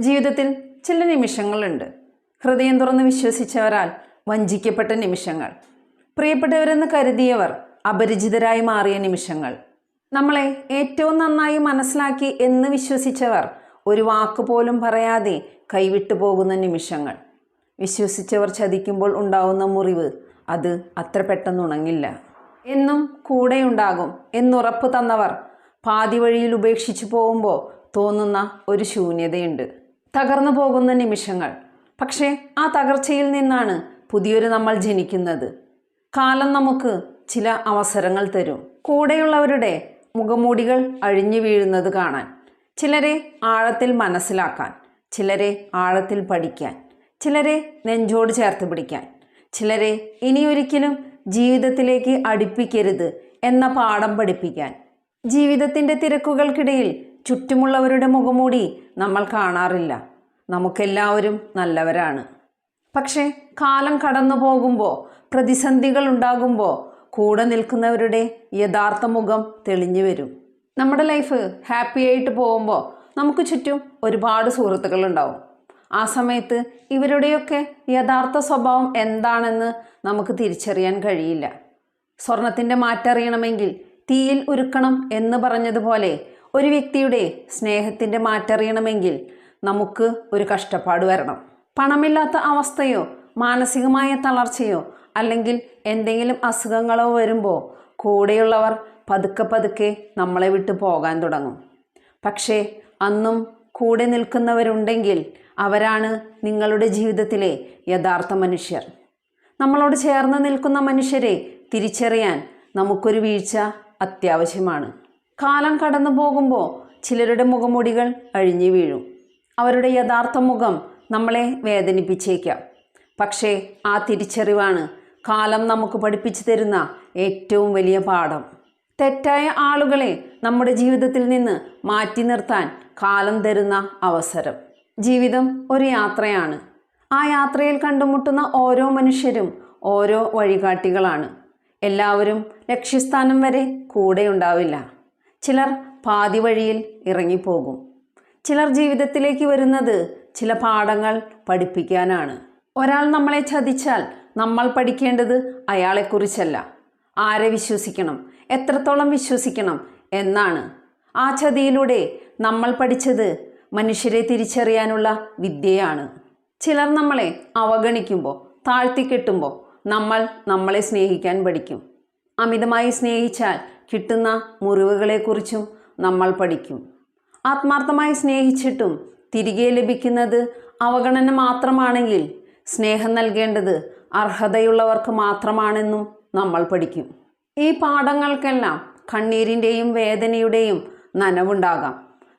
ജീവിതത്തിൽ ചില നിമിഷങ്ങളുണ്ട്, ഹൃദയം തുറന്ന് വിശ്വസിച്ചവരാൽ വഞ്ചിക്കപ്പെട്ട നിമിഷങ്ങൾ, പ്രിയപ്പെട്ടവരെന്ന് കരുതിയവർ അപരിചിതരായി മാറിയ നിമിഷങ്ങൾ, നമ്മളെ ഏറ്റവും നന്നായി മനസ്സിലാക്കി എന്ന് വിശ്വസിച്ചവർ ഒരു വാക്ക് പോലും പറയാതെ കൈവിട്ടു പോകുന്ന നിമിഷങ്ങൾ. വിശ്വസിച്ചവർ ചതിക്കുമ്പോൾ ഉണ്ടാവുന്ന മുറിവ് അത് അത്ര പെട്ടെന്ന് ഉണങ്ങില്ല. എന്നും കൂടെയുണ്ടാകും എന്നുറപ്പ് തന്നവർ പാതി വഴിയിൽ ഉപേക്ഷിച്ചു പോകുമ്പോൾ തോന്നുന്ന ഒരു ശൂന്യതയുണ്ട്. തകർന്നു പോകുന്ന നിമിഷങ്ങൾ. പക്ഷേ ആ തകർച്ചയിൽ നിന്നാണ് പുതിയൊരു നമ്മൾ ജനിക്കുന്നത്. കാലം നമുക്ക് ചില അവസരങ്ങൾ തരും, കൂടെയുള്ളവരുടെ മുഖമൂടികൾ അഴിഞ്ഞു വീഴുന്നത് കാണാൻ, ചിലരെ ആഴത്തിൽ മനസ്സിലാക്കാൻ, ചിലരെ ആഴത്തിൽ പഠിക്കാൻ, ചിലരെ നെഞ്ചോട് ചേർത്ത് പിടിക്കാൻ, ചിലരെ ഇനിയൊരിക്കലും ജീവിതത്തിലേക്ക് അടുപ്പിക്കരുത് എന്ന പാഠം പഠിപ്പിക്കാൻ. ജീവിതത്തിൻ്റെ തിരക്കുകൾക്കിടയിൽ ചുറ്റുമുള്ളവരുടെ മുഖമൂടി നമ്മൾ കാണാറില്ല. നമുക്കെല്ലാവരും നല്ലവരാണ്. പക്ഷേ കാലം കടന്നു പോകുമ്പോൾ, പ്രതിസന്ധികൾ ഉണ്ടാകുമ്പോൾ കൂടെ നിൽക്കുന്നവരുടെ യഥാർത്ഥ മുഖം തെളിഞ്ഞു വരും. നമ്മുടെ ലൈഫ് ഹാപ്പി ആയിട്ട് പോകുമ്പോൾ നമുക്ക് ചുറ്റും ഒരുപാട് സുഹൃത്തുക്കളുണ്ടാവും. ആ സമയത്ത് ഇവരുടെയൊക്കെ യഥാർത്ഥ സ്വഭാവം എന്താണെന്ന് നമുക്ക് തിരിച്ചറിയാൻ കഴിയില്ല. സ്വർണത്തിൻ്റെ മാറ്ററിയണമെങ്കിൽ തീയിൽ ഉരുക്കണം എന്ന് പറഞ്ഞതുപോലെ ഒരു വ്യക്തിയുടെ സ്നേഹത്തിൻ്റെ മാറ്ററിയണമെങ്കിൽ നമുക്ക് ഒരു കഷ്ടപ്പാട് വരണം. പണമില്ലാത്ത അവസ്ഥയോ മാനസികമായ തളർച്ചയോ അല്ലെങ്കിൽ എന്തെങ്കിലും അസുഖങ്ങളോ വരുമ്പോൾ കൂടെയുള്ളവർ പതുക്കെ പതുക്കെ നമ്മളെ വിട്ടു പോകാൻ തുടങ്ങും. പക്ഷേ അന്നും കൂടെ നിൽക്കുന്നവരുണ്ടെങ്കിൽ അവരാണ് നിങ്ങളുടെ ജീവിതത്തിലെ യഥാർത്ഥ മനുഷ്യർ. നമ്മളോട് ചേർന്ന് നിൽക്കുന്ന മനുഷ്യരെ തിരിച്ചറിയാൻ നമുക്കൊരു വീഴ്ച അത്യാവശ്യമാണ്. കാലം കടന്നു പോകുമ്പോൾ ചിലരുടെ മുഖമുടികൾ അഴിഞ്ഞു വീഴും. അവരുടെ യഥാർത്ഥ മുഖം നമ്മളെ വേദനിപ്പിച്ചേക്കാം. പക്ഷേ ആ തിരിച്ചറിവാണ് കാലം നമുക്ക് പഠിപ്പിച്ചു തരുന്ന ഏറ്റവും വലിയ പാഠം. തെറ്റായ ആളുകളെ നമ്മുടെ ജീവിതത്തിൽ നിന്ന് മാറ്റി നിർത്താൻ കാലം തരുന്ന അവസരം. ജീവിതം ഒരു യാത്രയാണ്. ആ യാത്രയിൽ കണ്ടുമുട്ടുന്ന ഓരോ മനുഷ്യരും ഓരോ വഴികാട്ടികളാണ്. എല്ലാവരും ലക്ഷ്യസ്ഥാനം വരെ കൂടെ ഉണ്ടാവില്ല. ചിലർ പാതി വഴിയിൽ ഇറങ്ങിപ്പോകും. ചിലർ ജീവിതത്തിലേക്ക് വരുന്നത് ചില പാഠങ്ങൾ പഠിപ്പിക്കാനാണ്. ഒരാൾ നമ്മളെ ചതിച്ചാൽ നമ്മൾ പഠിക്കേണ്ടത് അയാളെക്കുറിച്ചല്ല, ആരെ വിശ്വസിക്കണം, എത്രത്തോളം വിശ്വസിക്കണം എന്നാണ്. ആ ചതിയിലൂടെ നമ്മൾ പഠിച്ചത് മനുഷ്യരെ തിരിച്ചറിയാനുള്ള വിദ്യയാണ്. ചിലർ നമ്മളെ അവഗണിക്കുമ്പോൾ, താഴ്ത്തിക്കെട്ടുമ്പോൾ നമ്മൾ നമ്മളെ സ്നേഹിക്കാൻ പഠിക്കും. അമിതമായി സ്നേഹിച്ചാൽ കിട്ടുന്ന മുറിവുകളെക്കുറിച്ചും നമ്മൾ പഠിക്കും. ആത്മാർത്ഥമായി സ്നേഹിച്ചിട്ടും തിരികെ ലഭിക്കുന്നത് അവഗണന മാത്രമാണെങ്കിൽ സ്നേഹം നൽകേണ്ടത് അർഹതയുള്ളവർക്ക് മാത്രമാണെന്നും നമ്മൾ പഠിക്കും. ഈ പാഠങ്ങൾക്കെല്ലാം കണ്ണീരിൻ്റെയും വേദനയുടെയും നനവുണ്ടാകാം.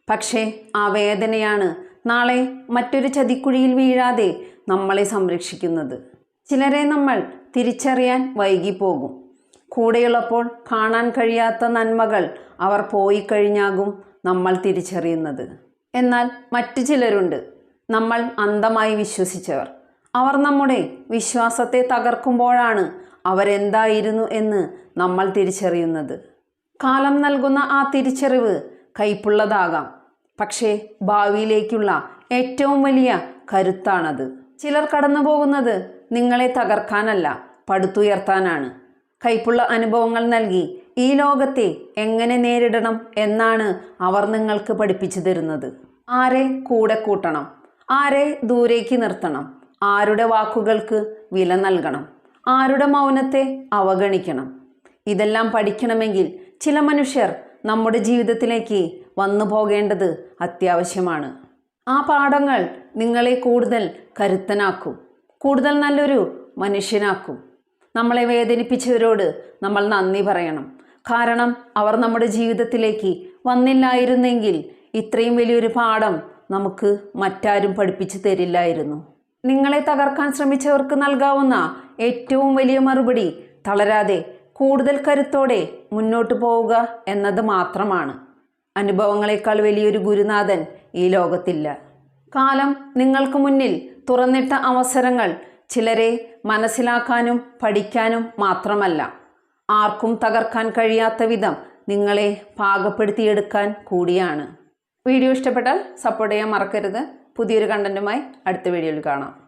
പക്ഷേ ആ വേദനയാണ് നാളെ മറ്റൊരു ചതിക്കുഴിയിൽ വീഴാതെ നമ്മളെ സംരക്ഷിക്കുന്നത്. ചിലരെ നമ്മൾ തിരിച്ചറിയാൻ വൈകിപ്പോകും. കൂടെയുള്ളപ്പോൾ കാണാൻ കഴിയാത്ത നന്മകൾ അവർ പോയി കഴിഞ്ഞാകും നമ്മൾ തിരിച്ചറിയുന്നത്. എന്നാൽ മറ്റു ചിലരുണ്ട്, നമ്മൾ അന്ധമായി വിശ്വസിച്ചവർ. അവർ നമ്മുടെ വിശ്വാസത്തെ തകർക്കുമ്പോഴാണ് അവരെന്തായിരുന്നു എന്ന് നമ്മൾ തിരിച്ചറിയുന്നത്. കാലം നൽകുന്ന ആ തിരിച്ചറിവ് കൈപ്പുള്ളതാകാം, പക്ഷേ ഭാവിയിലേക്കുള്ള ഏറ്റവും വലിയ കരുത്താണത്. ചിലർ കടന്നു പോകുന്നത് നിങ്ങളെ തകർക്കാനല്ല, പടുത്തുയർത്താനാണ്. കൈപ്പുള്ള അനുഭവങ്ങൾ നൽകി ഈ ലോകത്തെ എങ്ങനെ നേരിടണം എന്നാണ് അവർ നിങ്ങൾക്ക് പഠിപ്പിച്ചു തരുന്നത്. ആരെ കൂടെ കൂട്ടണം, ആരെ ദൂരേക്ക് നിർത്തണം, ആരുടെ വാക്കുകൾക്ക് വില നൽകണം, ആരുടെ മൗനത്തെ അവഗണിക്കണം. ഇതെല്ലാം പഠിക്കണമെങ്കിൽ ചില മനുഷ്യർ നമ്മുടെ ജീവിതത്തിലേക്ക് വന്നു പോകേണ്ടത് അത്യാവശ്യമാണ്. ആ പാഠങ്ങൾ നിങ്ങളെ കൂടുതൽ കരുത്തനാക്കും, കൂടുതൽ നല്ലൊരു മനുഷ്യനാക്കും. നമ്മളെ വേദനിപ്പിച്ചവരോട് നമ്മൾ നന്ദി പറയണം. കാരണം അവർ നമ്മുടെ ജീവിതത്തിലേക്ക് വന്നില്ലായിരുന്നെങ്കിൽ ഇത്രയും വലിയൊരു പാഠം നമുക്ക് മറ്റാരും പഠിപ്പിച്ചു തരില്ലായിരുന്നു. നിങ്ങളെ തകർക്കാൻ ശ്രമിച്ചവർക്ക് നൽകാവുന്ന ഏറ്റവും വലിയ മറുപടി തളരാതെ കൂടുതൽ കരുത്തോടെ മുന്നോട്ട് പോവുക എന്നത് മാത്രമാണ്. അനുഭവങ്ങളെക്കാൾ വലിയൊരു ഗുരുനാഥൻ ഈ ലോകത്തില്ല. കാലം നിങ്ങൾക്ക് മുന്നിൽ തുറന്നിട്ട അവസരങ്ങൾ ചിലരെ മനസ്സിലാക്കാനും പഠിക്കാനും മാത്രമല്ല, ആർക്കും തകർക്കാൻ കഴിയാത്ത വിധം നിങ്ങളെ പാകപ്പെടുത്തിയെടുക്കാൻ കൂടിയാണ്. വീഡിയോ ഇഷ്ടപ്പെട്ടാൽ സപ്പോർട്ട് ചെയ്യാൻ മറക്കരുത്. പുതിയൊരു കണ്ടൻറ്റുമായി അടുത്ത വീഡിയോയിൽ കാണാം.